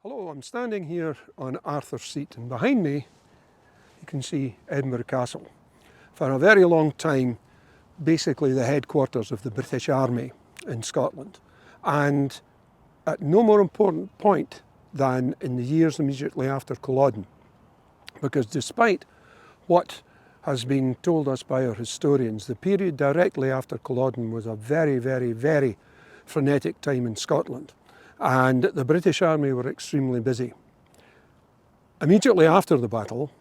Hello, I'm standing here on Arthur's Seat, and behind me you can see Edinburgh Castle. For a very long time, basically the headquarters of the British Army in Scotland, and at no more important point than in the years immediately after Culloden, because despite what has been told us by our historians, the period directly after Culloden was a very frenetic time in Scotland. And the British Army were extremely busy. Immediately after the battle,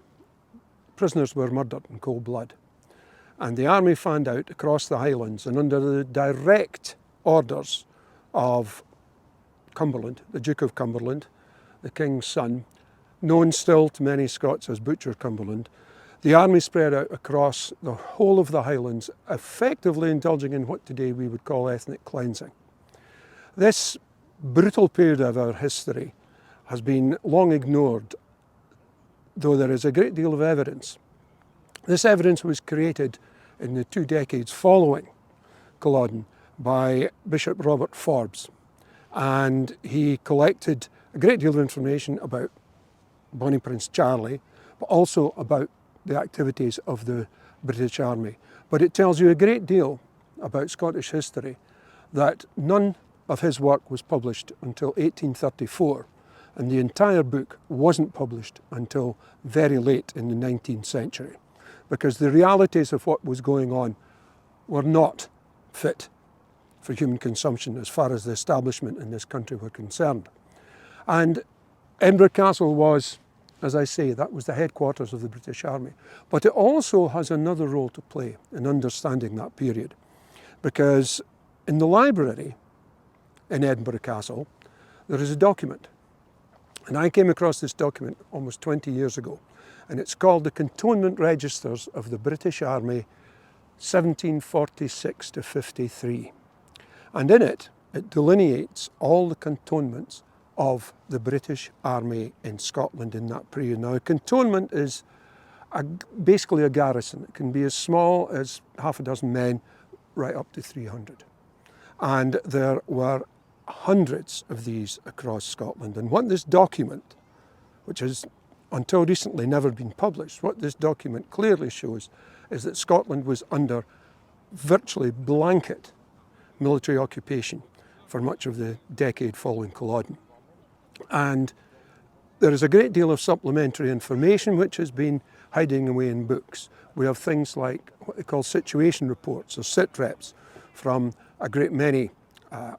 prisoners were murdered in cold blood. And the army fanned out across the Highlands, and under the direct orders of Cumberland, the Duke of Cumberland, the King's son, known still to many Scots as Butcher Cumberland, the army spread out across the whole of the Highlands, effectively indulging in what today we would call ethnic cleansing. This brutal period of our history has been long ignored, though there is a great deal of evidence. This evidence was created in the 2 decades following Culloden by Bishop Robert Forbes, and he collected a great deal of information about Bonnie Prince Charlie, but also about the activities of the British Army. But it tells you a great deal about Scottish history that none of his work was published until 1834, and the entire book wasn't published until very late in the 19th century, because the realities of what was going on were not fit for human consumption as far as the establishment in this country were concerned. And Edinburgh Castle was, as I say, that was the headquarters of the British Army. But it also has another role to play in understanding that period, because in the library in Edinburgh Castle, there is a document. And I came across this document almost 20 years ago, and it's called the Cantonment Registers of the British Army 1746 to 53. And in it, it delineates all the cantonments of the British Army in Scotland in that period. Now, a cantonment is basically a garrison. It can be as small as half a dozen men right up to 300. And there were hundreds of these across Scotland. And what this document, which has until recently never been published, what this document clearly shows is that Scotland was under virtually blanket military occupation for much of the decade following Culloden. And there is a great deal of supplementary information which has been hiding away in books. We have things like what they call situation reports, or sit-reps, from a great many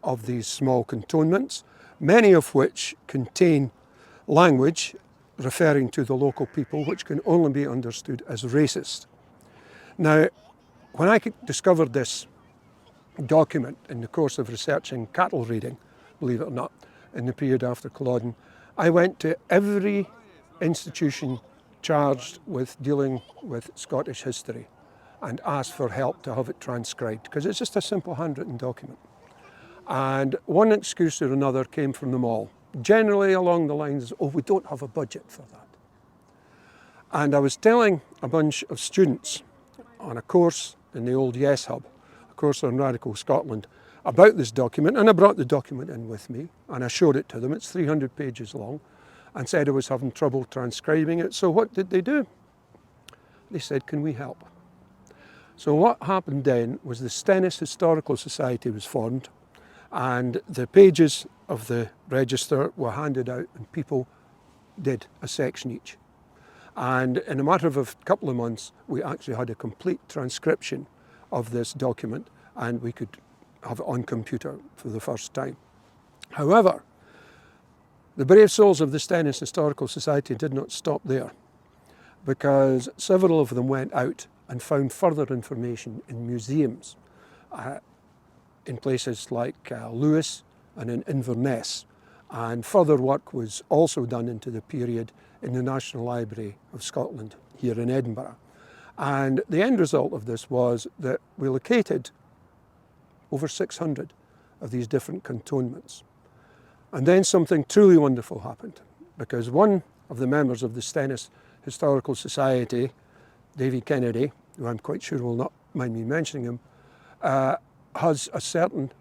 of these small cantonments, many of which contain language referring to the local people, which can only be understood as racist. Now, when I discovered this document in the course of researching cattle raiding, believe it or not, in the period after Culloden, I went to every institution charged with dealing with Scottish history and asked for help to have it transcribed, because it's just a simple handwritten document. And one excuse or another came from them all, generally along the lines, oh, we don't have a budget for that. And I was telling a bunch of students on a course in the old Yes Hub, a course on Radical Scotland, about this document, and I brought the document in with me and I showed it to them. It's 300 pages long, and said I was having trouble transcribing it. So what did they do? They said, can we help? So what happened then was the Stennis Historical Society was formed, and the pages of the register were handed out and people did a section each. And in a matter of a couple of months, we actually had a complete transcription of this document, and we could have it on computer for the first time. However, the brave souls of the Stennis Historical Society did not stop there, because several of them went out and found further information in museums, in places like Lewis and in Inverness. And further work was also done into the period in the National Library of Scotland here in Edinburgh. And the end result of this was that we located over 600 of these different cantonments. And then something truly wonderful happened, because one of the members of the Stennis Historical Society, Davy Kennedy, who I'm quite sure will not mind me mentioning him, has a certain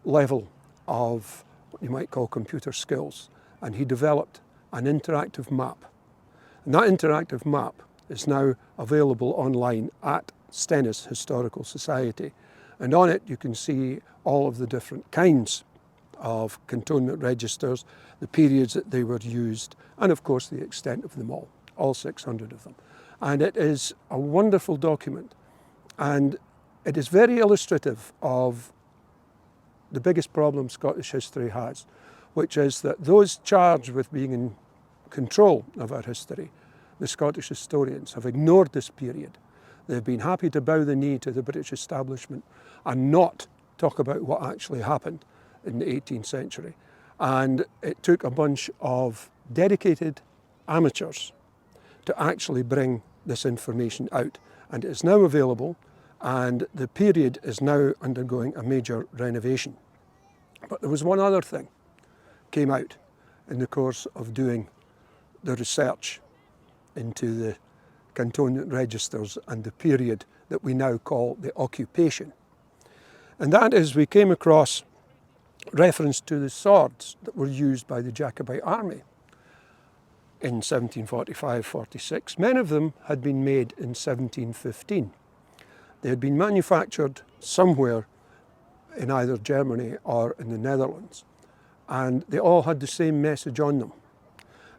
level of what you might call computer skills. and he developed an interactive map. And that interactive map is now available online at Stennis Historical Society. And on it you can see all of the different kinds of cantonment registers, the periods that they were used, and of course the extent of them all 600 of them. And it is a wonderful document, and it is very illustrative of the biggest problem Scottish history has, which is that those charged with being in control of our history, the Scottish historians, have ignored this period. They've been happy to bow the knee to the British establishment and not talk about what actually happened in the 18th century. And it took a bunch of dedicated amateurs to actually bring this information out. And it is now available, and the period is now undergoing a major renovation. But there was one other thing came out in the course of doing the research into the cantonment registers and the period that we now call the occupation. And that is, we came across reference to the swords that were used by the Jacobite army in 1745-46. Many of them had been made in 1715. They had been manufactured somewhere in either Germany or in the Netherlands, and they all had the same message on them.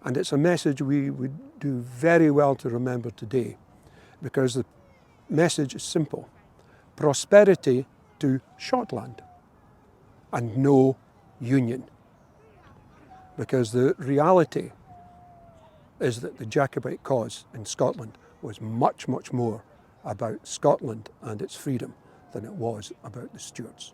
And it's a message we would do very well to remember today, because the message is simple: prosperity to Shortland and no union. Because the reality is that the Jacobite cause in Scotland was much, much more about Scotland and its freedom than it was about the Stuarts.